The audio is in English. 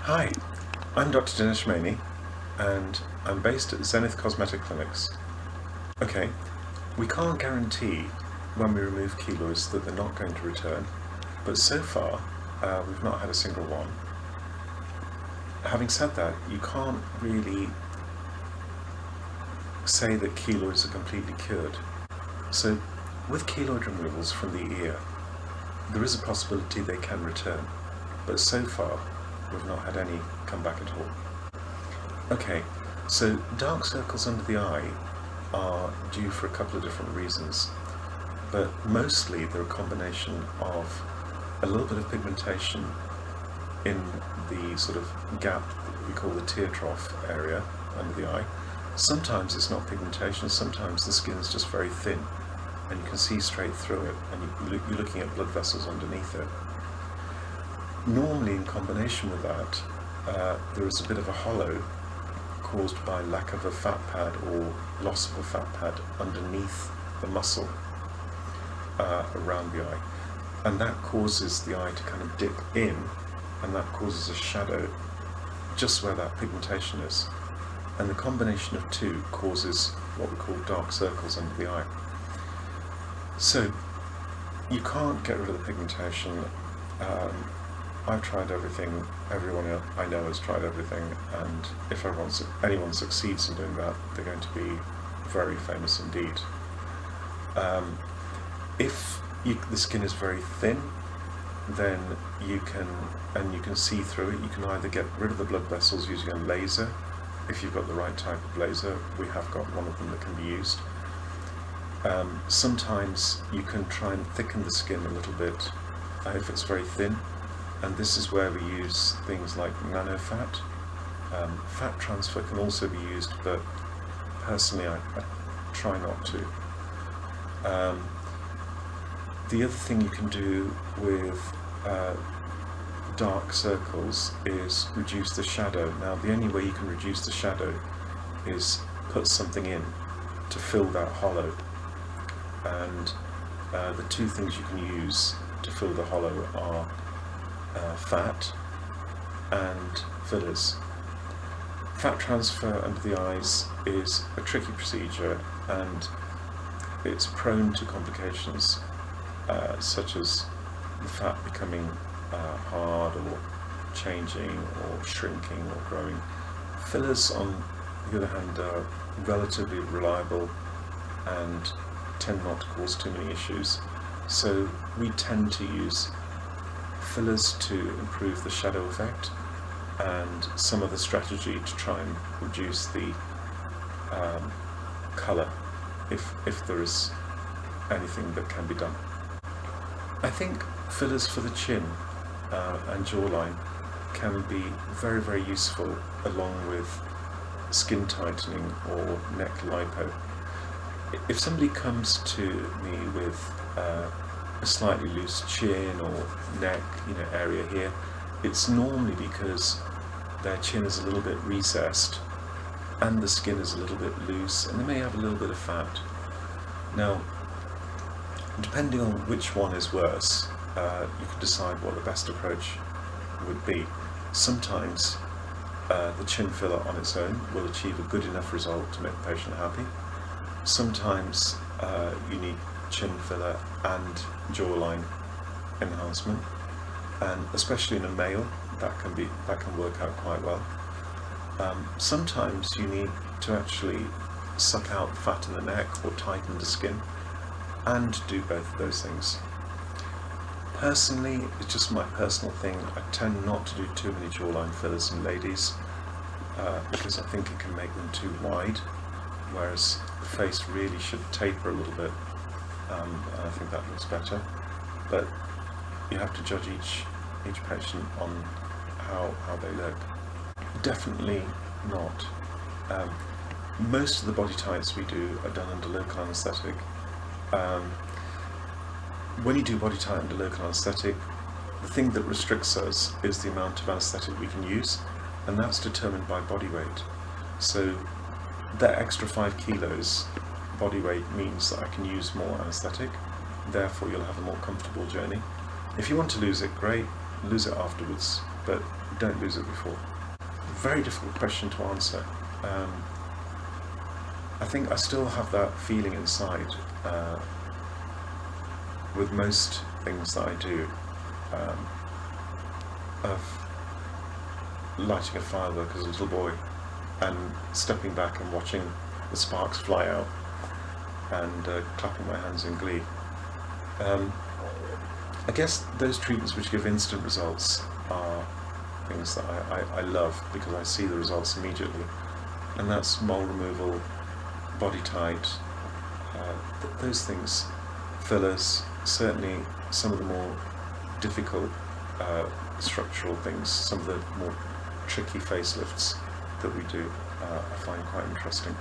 Hi, I'm Dr Maini, and I'm based at Zenith Cosmetic Clinics. Okay, we can't guarantee when we remove keloids that they're not going to return, but so far we've not had a single one. Having said that, you can't really say that keloids are completely cured. So with keloid removals from the ear, there is a possibility they can return, but so far we've not had any come back at all. Okay, so dark circles under the eye are due for a couple of different reasons, but mostly they're a combination of a little bit of pigmentation in the sort of gap that we call the tear trough area under the eye. Sometimes it's not pigmentation, sometimes the skin is just very thin and you can see straight through it, and you're looking at blood vessels underneath it. Normally, in combination with that, there is a bit of a hollow caused by lack of a fat pad or loss of a fat pad underneath the muscle around the eye, and that causes the eye to kind of dip in, and that causes a shadow just where that pigmentation is, and the combination of two causes what we call dark circles under the eye. So you can't get rid of the pigmentation. I've tried everything, everyone I know has tried everything, and if anyone succeeds in doing that, they're going to be very famous indeed. If the skin is very thin, then you can see through it. You can either get rid of the blood vessels using a laser, if you've got the right type of laser. We have got one of them that can be used. Sometimes you can try and thicken the skin a little bit if it's very thin, and this is where we use things like nanofat. Fat transfer can also be used, but personally I try not to. The other thing you can do with dark circles is reduce the shadow. Now, the only way you can reduce the shadow is put something in to fill that hollow, and the two things you can use to fill the hollow are fat and fillers. Fat transfer under the eyes is a tricky procedure, and it's prone to complications such as the fat becoming hard or changing or shrinking or growing. Fillers, on the other hand, are relatively reliable and tend not to cause too many issues. So we tend to use fillers to improve the shadow effect and some of the strategy to try and reduce the colour if there is anything that can be done. I think fillers for the chin and jawline can be very, very useful along with skin tightening or neck lipo. If somebody comes to me with a slightly loose chin or neck area here, it's normally because their chin is a little bit recessed and the skin is a little bit loose, and they may have a little bit of fat. Now, depending on which one is worse, you can decide what the best approach would be. Sometimes the chin filler on its own will achieve a good enough result to make the patient happy. Sometimes you need chin filler and jawline enhancement, and especially in a male, that can work out quite well. Sometimes you need to actually suck out fat in the neck or tighten the skin, and do both of those things. Personally, it's just my personal thing, I tend not to do too many jawline fillers in ladies because I think it can make them too wide, whereas the face really should taper a little bit, and I think that looks better. But you have to judge each patient on how they look. Definitely not. Most of the body types we do are done under local anaesthetic. When you do body tight under local anaesthetic, the thing that restricts us is the amount of anaesthetic we can use, and that's determined by body weight. So that extra 5 kilos body weight means that I can use more anaesthetic, therefore you'll have a more comfortable journey. If you want to lose it, great, lose it afterwards, but don't lose it before? Very difficult question to answer. I think I still have that feeling inside with most things that I do, of lighting a firework as a little boy and stepping back and watching the sparks fly out and clapping my hands in glee. I guess those treatments which give instant results are things that I love because I see the results immediately, and that's mole removal, body tide, those things, fillers, certainly some of the more difficult structural things, some of the more tricky facelifts that we do, I find quite interesting.